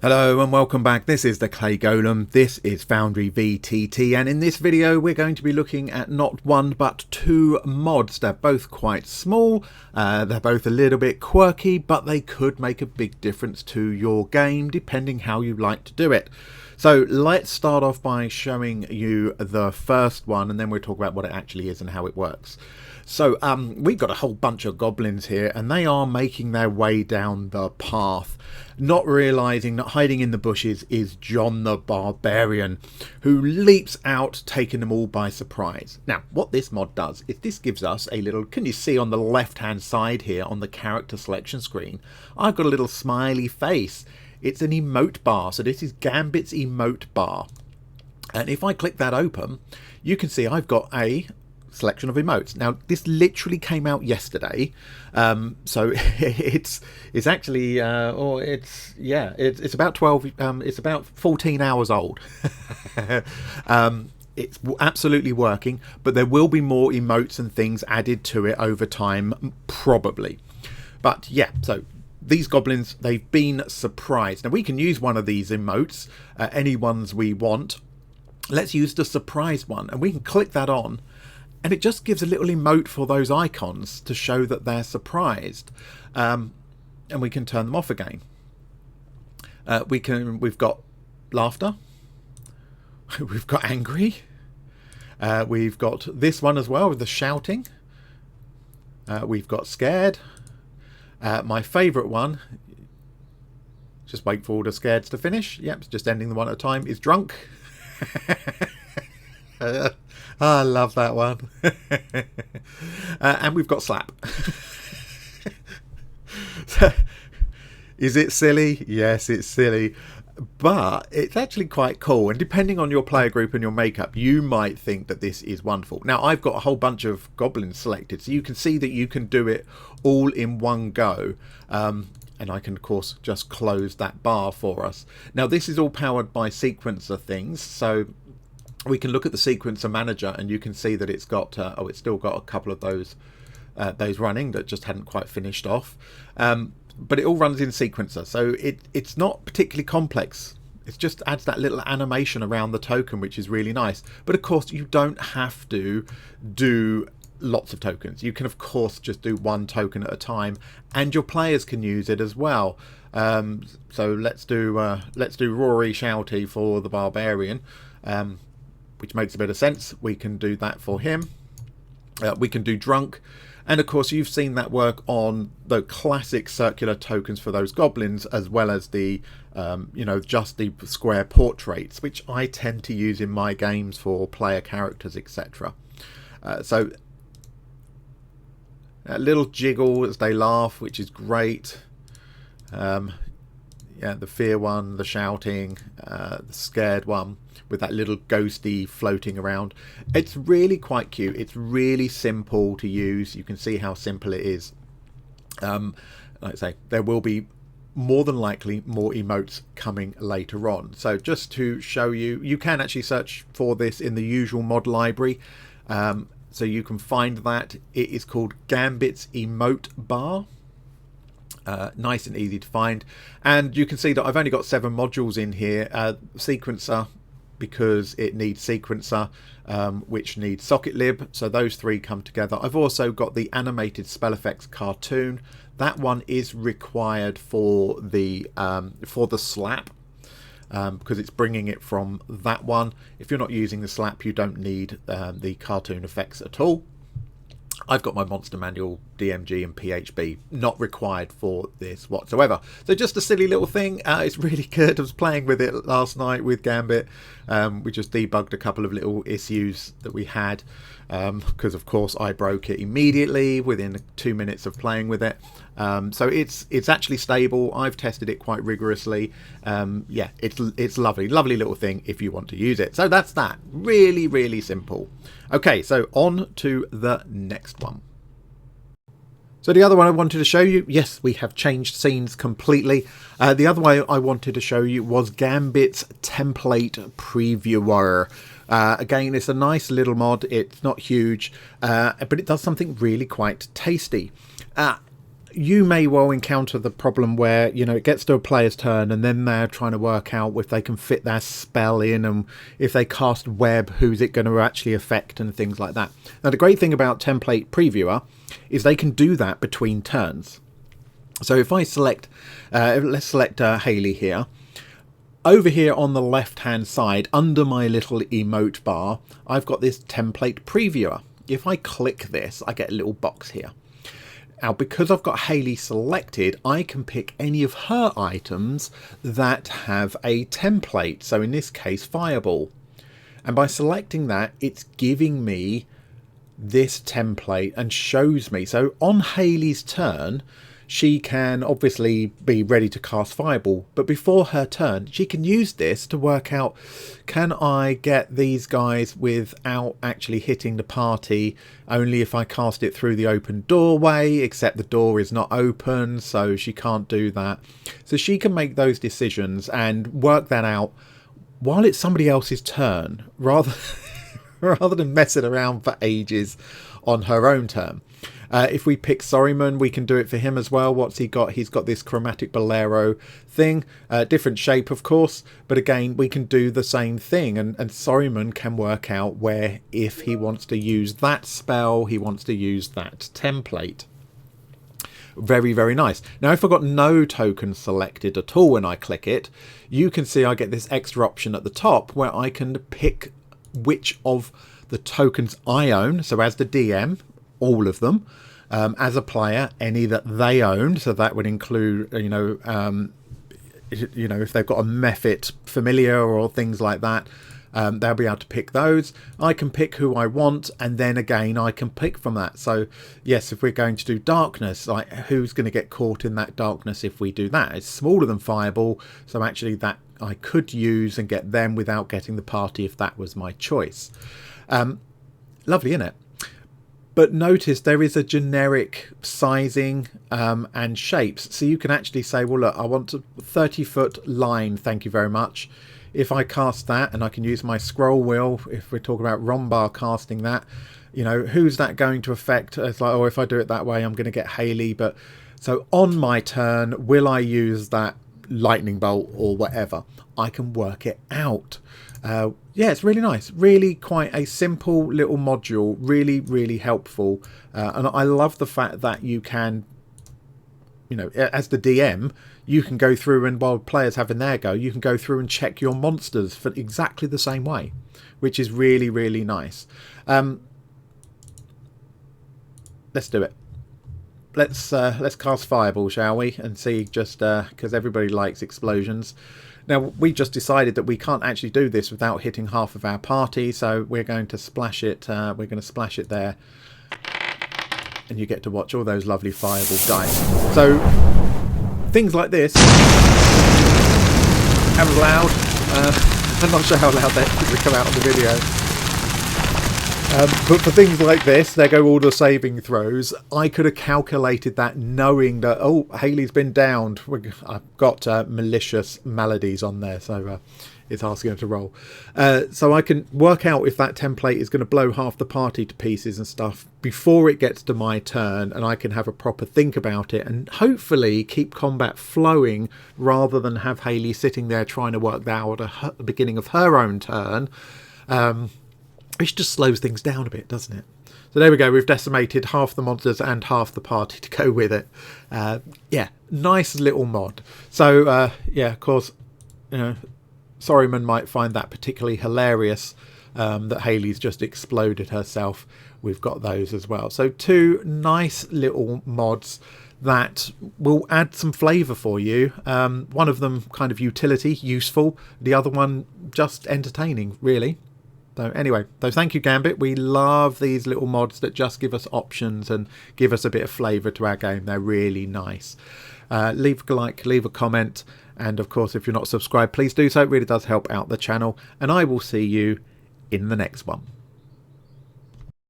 Hello and welcome back. This is the Clay Golem. This is Foundry VTT, and in this video we're going to be looking at not one but two mods. They're both quite small, they're both a little bit quirky, but they could make a big difference to your game depending how you like to do it. So let's start off by showing you the first one, and then we'll talk about what it actually is and how it works. So we've got a whole bunch of goblins here, and they are making their way down the path, not realizing that hiding in the bushes is John the Barbarian, who leaps out, taking them all by surprise. Now, what this mod does is this gives us a little, can you see on the left hand side here on the character selection screen, I've got a little smiley face. It's an emote bar, so this is Gambit's emote bar. And if I click that open, you can see I've got a selection of emotes. Now this literally came out yesterday, so it's actually it's about 12 it's about 14 hours old. It's absolutely working, but there will be more emotes and things added to it over time, probably. But yeah, so these goblins, they've been surprised. Now we can use one of these emotes, any ones we want. Let's use the surprise one, and we can click that on, and it just gives a little emote for those icons to show that they're surprised, and we can turn them off again. We've got laughter, we've got angry, we've got this one as well with the shouting, we've got scared. My favourite one, just wait for all the scareds to finish. Yep, it's just ending the one at a time, is drunk. I love that one. And we've got slap. Is it silly? Yes, it's silly, but it's actually quite cool, and depending on your player group and your makeup, you might think that this is wonderful. Now I've got a whole bunch of goblins selected, so you can see that you can do it all in one go, and I can of course just close that bar for us. Now this is all powered by sequencer things, so we can look at the sequencer manager and you can see that it's got it's still got a couple of those running that just hadn't quite finished off, but it all runs in sequencer, so it's not particularly complex. It just adds that little animation around the token, which is really nice. But of course you don't have to do lots of tokens. You can of course just do one token at a time, and your players can use it as well. So let's do Rory Shouty for the Barbarian, which makes a bit of sense. We can do that for him. We can do drunk, and of course you've seen that work on the classic circular tokens for those goblins, as well as the just the square portraits, which I tend to use in my games for player characters, etc. So a little jiggle as they laugh, which is great. Yeah, the fear one, the shouting, the scared one with that little ghosty floating around. It's really quite cute. It's really simple to use. You can see how simple it is. Like I say, there will be more than likely more emotes coming later on. So just to show you, you can actually search for this in the usual mod library. So you can find that. It is called Gambit's Emote Bar. Nice and easy to find, and you can see that I've only got 7 modules in here. Sequencer, because it needs sequencer, which needs socket lib, so those 3 come together. I've also got the animated spell effects cartoon. That one is required for the slap, because it's bringing it from that one. If you're not using the slap, you don't need the cartoon effects at all. I've got my monster manual, DMG and PHB, not required for this whatsoever. So just a silly little thing. It's really good. I was playing with it last night with Gambit. We just debugged a couple of little issues that we had, because of course I broke it immediately within 2 minutes of playing with it. So it's actually stable. I've tested it quite rigorously. Yeah, it's lovely little thing if you want to use it. So that's that. Really, really simple. Okay, so on to the next one. So the other one I wanted to show you, yes, we have changed scenes completely. The other one I wanted to show you was Gambit's Template Previewer. Again, it's a nice little mod. It's not huge, but it does something really quite tasty. you may well encounter the problem where, you know, it gets to a player's turn and then they're trying to work out if they can fit their spell in, and if they cast web, who's it going to actually affect and things like that. Now, the great thing about Template Previewer is they can do that between turns. So if I select, let's select Hayley here. Over here on the left hand side, under my little emote bar, I've got this Template Previewer. If I click this, I get a little box here. Now, because I've got Hayley selected, I can pick any of her items that have a template. So in this case, Fireball. And by selecting that, it's giving me this template and shows me. So on Hayley's turn, she can obviously be ready to cast Fireball, but before her turn, she can use this to work out, can I get these guys without actually hitting the party, only if I cast it through the open doorway, except the door is not open, so she can't do that. So she can make those decisions and work that out while it's somebody else's turn, rather than messing around for ages on her own turn. If we pick Sorryman, we can do it for him as well. What's he got? He's got this chromatic bolero thing, different shape of course, but again we can do the same thing, and Sorryman can work out where, if he wants to use that spell, he wants to use that template. Very, very nice. Now, if I've got no tokens selected at all when I click it, you can see I get this extra option at the top where I can pick which of the tokens I own. So as the DM, all of them. As a player, any that they owned. So that would include, you know, if they've got a Mephit familiar or things like that, they'll be able to pick those. I can pick who I want, and then again I can pick from that. So yes, if we're going to do darkness, like who's going to get caught in that darkness if we do that? It's smaller than Fireball, so actually that I could use and get them without getting the party if that was my choice. Lovely, isn't it? But notice there is a generic sizing and shapes. So you can actually say, well, look, I want a 30-foot line. Thank you very much. If I cast that, and I can use my scroll wheel, if we're talking about Rombar casting that, you know, who's that going to affect? It's like, oh, if I do it that way, I'm going to get Hayley. But so on my turn, will I use that lightning bolt or whatever? I can work it out. Yeah, it's really nice. Really quite a simple little module. Really, really helpful. And I love the fact that you can, you know, as the DM, you can go through, and while players having their go, you can go through and check your monsters for exactly the same way, which is really, really nice. Let's do it. Let's cast Fireball, shall we? And see, just because everybody likes explosions. Now, we just decided that we can't actually do this without hitting half of our party, so we're going to splash it. We're going to splash it there, and you get to watch all those lovely Fireball dice. So things like this. That was loud. I'm not sure how loud that would come out on the video. But for things like this, there go all the saving throws. I could have calculated that knowing that, oh, Hayley's been downed. I've got malicious melodies on there, so it's asking her to roll. So I can work out if that template is going to blow half the party to pieces and stuff before it gets to my turn, and I can have a proper think about it and hopefully keep combat flowing rather than have Hayley sitting there trying to work that out at the beginning of her own turn. Which just slows things down a bit, doesn't it? So there we go. We've decimated half the monsters and half the party to go with it. Yeah, nice little mod. So yeah, of course, you know, Sorryman might find that particularly hilarious, that Hayley's just exploded herself. We've got those as well. So two nice little mods that will add some flavour for you. One of them kind of utility, useful. The other one just entertaining, really. So anyway, so thank you, Gambit. We love these little mods that just give us options and give us a bit of flavour to our game. They're really nice. Leave a like, leave a comment, and of course, if you're not subscribed, please do so. It really does help out the channel, and I will see you in the next one.